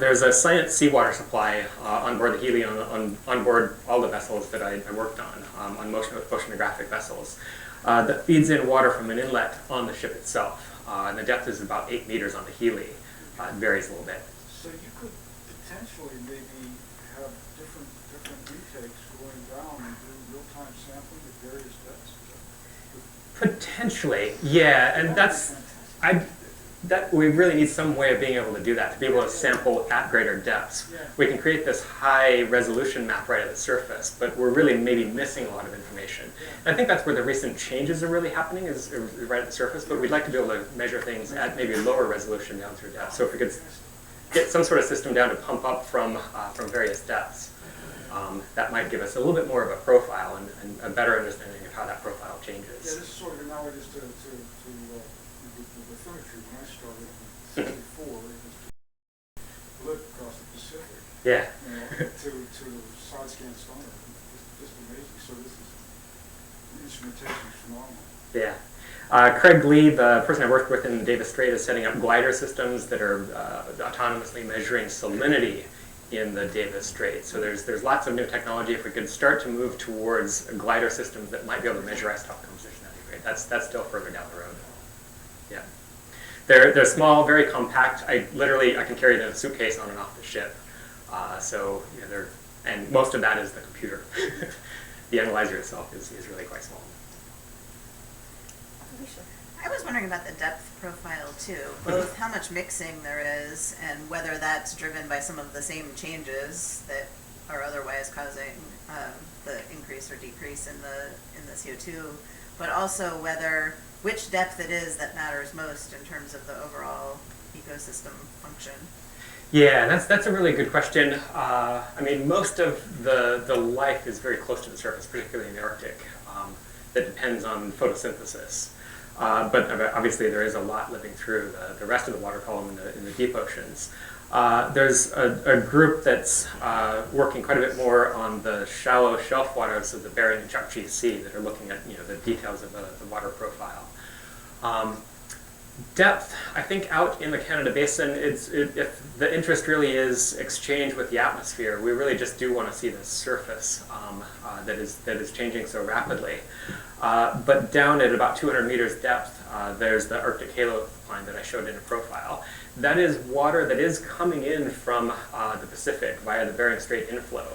There's a science seawater supply on board the Healy, on board all the vessels that I worked on oceanographic vessels, that feeds in water from an inlet on the ship itself. And the depth is about 8 meters on the Healy. It varies a little bit. So you could potentially maybe have different retakes going down and do real-time sampling at various depths? Potentially, yeah, and we really need some way of being able to do that, to be able to sample at greater depths. Yeah. We can create this high resolution map right at the surface, but we're really maybe missing a lot of information. And I think that's where the recent changes are really happening, is right at the surface, but we'd like to be able to measure things at maybe lower resolution down through depth. So if we could get some sort of system down to pump up from various depths, that might give us a little bit more of a profile and a better understanding of how that profile changes. Yeah, this is sort of analogous to the bathymetry. When I started in '64, it was to live across the Pacific. Yeah. You know, to the side scan sonar. Just amazing. So this is, the instrumentation is phenomenal. Yeah. Craig Lee, the person I worked with in the Davis Strait, is setting up glider systems that are autonomously measuring salinity in the Davis Strait. So there's lots of new technology. If we could start to move towards glider systems that might be able to measure isotope composition, that'd be great. That's still further down the road. Yeah. They're small, very compact. I can carry them in a suitcase on and off the ship. So you know, and most of that is the computer. The analyzer itself is really quite small. I was wondering about the depth profile too, both how much mixing there is and whether that's driven by some of the same changes that are otherwise causing the increase or decrease in the CO2, but also which depth it is that matters most in terms of the overall ecosystem function. Yeah, that's a really good question. I mean, most of the life is very close to the surface, particularly in the Arctic, that depends on photosynthesis. But obviously there is a lot living through the rest of the water column in the deep oceans. There's a group that's working quite a bit more on the shallow shelf waters of the Bering and Chukchi Sea that are looking at the details of the water profile. Depth, I think out in the Canada Basin, if the interest really is exchange with the atmosphere, we really just do want to see the surface that is changing so rapidly. But down at about 200 meters depth, there's the Arctic halo line that I showed in a profile. That is water that is coming in from the Pacific via the Bering Strait inflow.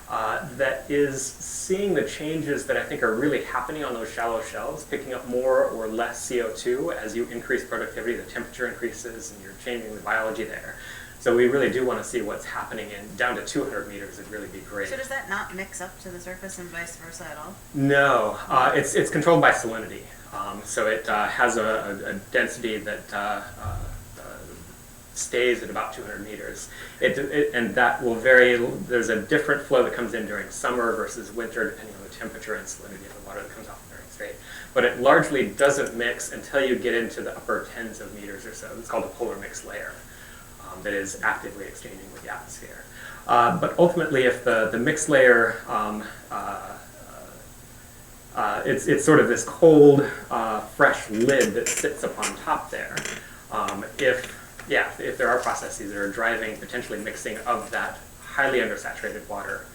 That is seeing the changes that I think are really happening on those shallow shelves, picking up more or less CO2 as you increase productivity, the temperature increases, and you're changing the biology there. So we really do want to see what's happening down to 200 meters would really be great. So does that not mix up to the surface and vice versa at all? No, it's controlled by salinity. So it has a density that stays at about 200 meters. And that will vary. There's a different flow that comes in during summer versus winter, depending on the temperature and salinity of the water that comes off the Bering Strait. But it largely doesn't mix until you get into the upper tens of meters or so. It's called a polar mix layer. that is actively exchanging with the atmosphere. But ultimately, if the mixed layer, it's sort of this cold, fresh lid that sits upon top there. If there are processes that are driving potentially mixing of that highly undersaturated water,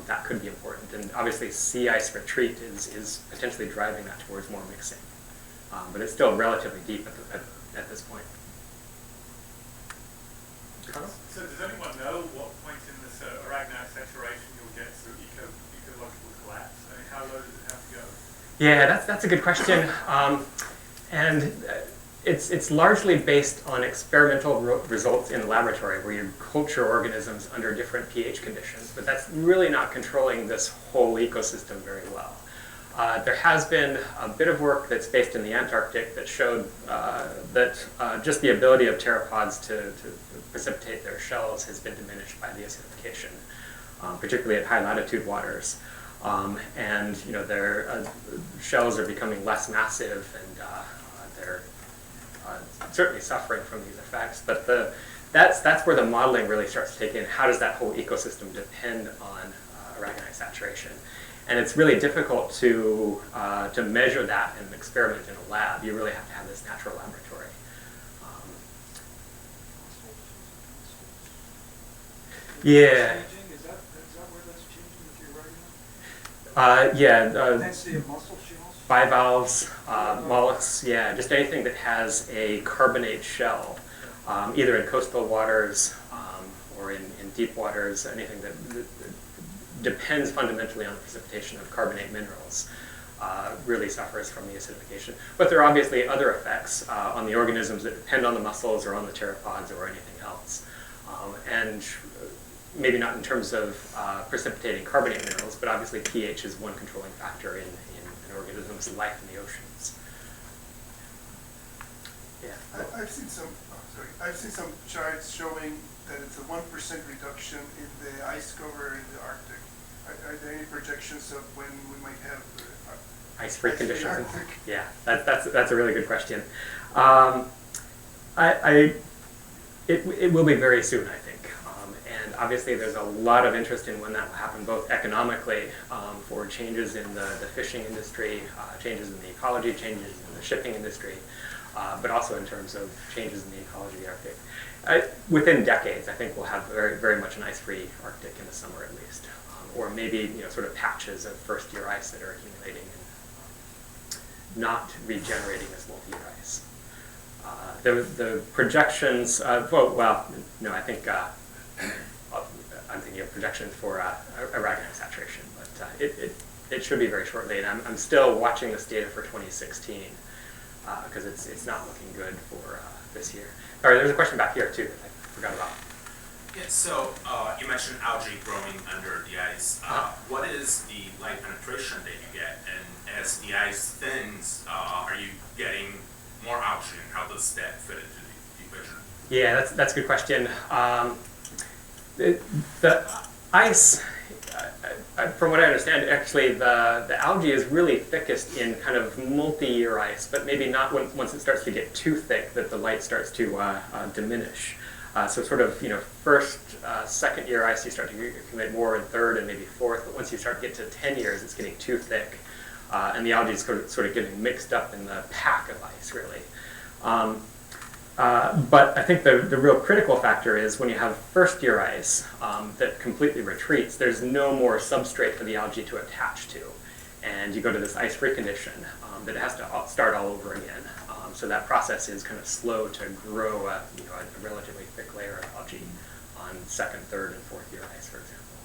that could be important. And obviously, sea ice retreat is potentially driving that towards more mixing. But it's still relatively deep at this point. So does anyone know what point in this Oregano saturation you'll get to ecological collapse? I mean, how low does it have to go? Yeah, that's a good question. And it's largely based on experimental results in the laboratory where you culture organisms under different pH conditions, but that's really not controlling this whole ecosystem very well. There has been a bit of work that's based in the Antarctic that showed that just the ability of pteropods to precipitate their shells has been diminished by the acidification, particularly at high-latitude waters. And their shells are becoming less massive, and they're certainly suffering from these effects. But that's where the modeling really starts to take in. How does that whole ecosystem depend on Oregano saturation? And it's really difficult to measure that in an experiment in a lab. You really have to have this natural laboratory. Yeah. Is that where that's changing with your Oregano? Yeah. Mussel shells? Bivalves, mollusks, yeah, just anything that has a carbonate shell, either in coastal waters or in deep waters, anything that depends fundamentally on the precipitation of carbonate minerals, really suffers from the acidification. But there are obviously other effects on the organisms that depend on the mussels or on the pteropods or anything else. And maybe not in terms of precipitating carbonate minerals, but obviously pH is one controlling factor in an organism's life in the oceans. Yeah. I've seen some charts showing that it's a 1% reduction in the ice cover in the Arctic. Are there any projections of when we might have Ice-free conditions? Arctic? Yeah, that's a really good question. It will be very soon, I think. And obviously there's a lot of interest in when that will happen, both economically for changes in the fishing industry, changes in the ecology, changes in the shipping industry, but also in terms of changes in the ecology of the Arctic. Within decades, I think we'll have very, very much an ice-free Arctic in the summer at least. Or maybe sort of patches of first-year ice that are accumulating and not regenerating as multi-year ice. The projections, no, I think I'm thinking of projections for Oregano saturation, but it should be very shortly. And I'm still watching this data for 2016 because it's not looking good for this year. All right, there's a question back here too that I forgot about. Yeah, so you mentioned algae growing under the ice. What is the light penetration that you get? And as the ice thins, are you getting more algae, and how does that fit into the equation? Yeah, that's a good question. The ice, from what I understand, actually the algae is really thickest in kind of multi-year ice, but maybe not once it starts to get too thick that the light starts to diminish. So sort of, first, second year ice, you start to accumulate more in third and maybe fourth, but once you start to get to 10 years, it's getting too thick. And the algae is sort of getting mixed up in the pack of ice, really. But I think the real critical factor is when you have first year ice that completely retreats, there's no more substrate for the algae to attach to. And you go to this ice-free condition that it has to start all over again. So that process is kind of slow to grow a relatively thick layer of algae on second, third, and fourth year ice, for example.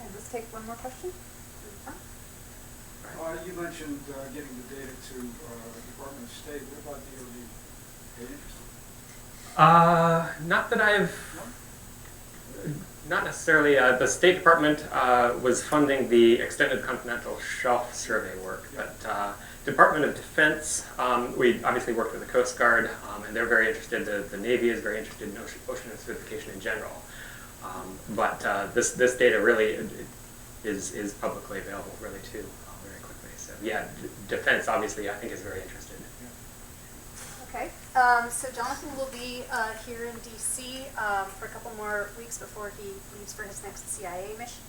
Okay, let's take one more question. You mentioned getting the data to Department of State. What about DOD? Are you interested? Not that not necessarily. The State Department was funding the extended continental shelf survey work, but Department of Defense, we obviously worked with the Coast Guard, and they're very interested. The Navy is very interested in ocean acidification in general. But this data really is publicly available, really, too, very quickly. So yeah, Defense obviously I think is very interested. Okay, Okay, so Jonathan will be here in DC for a couple more weeks before he leaves for his next CIA mission.